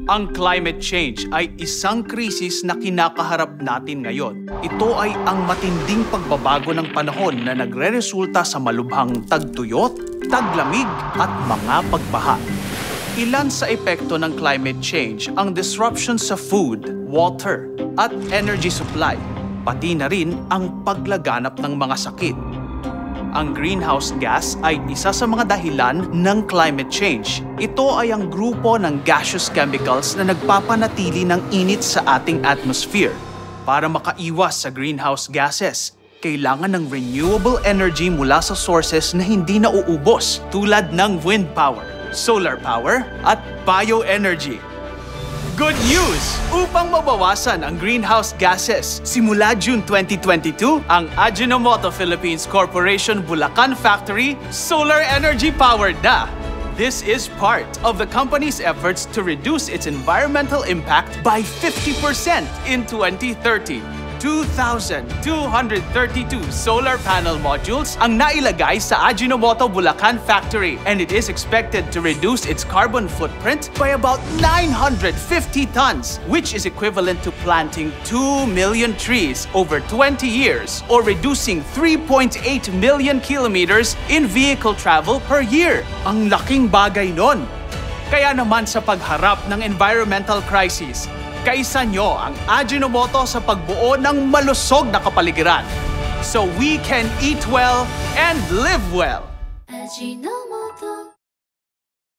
Ang climate change ay isang krisis na kinakaharap natin ngayon. Ito ay ang matinding pagbabago ng panahon na nagreresulta sa malubhang tagtuyot, taglamig at mga pagbaha. Ilan sa epekto ng climate change ang disruption sa food, water at energy supply, pati na rin ang paglaganap ng mga sakit. Ang greenhouse gas ay isa sa mga dahilan ng climate change. Ito ay ang grupo ng gaseous chemicals na nagpapanatili ng init sa ating atmosphere. Para makaiwas sa greenhouse gases, kailangan ng renewable energy mula sa sources na hindi nauubos tulad ng wind power, solar power at bioenergy. Good news! Upang mabawasan ang greenhouse gases, simula June 2022, ang Ajinomoto Philippines Corporation Bulacan Factory solar energy powered na. This is part of the company's efforts to reduce its environmental impact by 50% in 2030. 2,232 solar panel modules ang nailagay sa Ajinomoto Bulacan Factory, and it is expected to reduce its carbon footprint by about 950 tons, which is equivalent to planting 2 million trees over 20 years or reducing 3.8 million kilometers in vehicle travel per year. Ang laking bagay nun! Kaya naman sa pagharap ng environmental crisis, kaisa nyo ang Ajinomoto sa pagbuo ng malusog na kapaligiran so we can eat well and live well.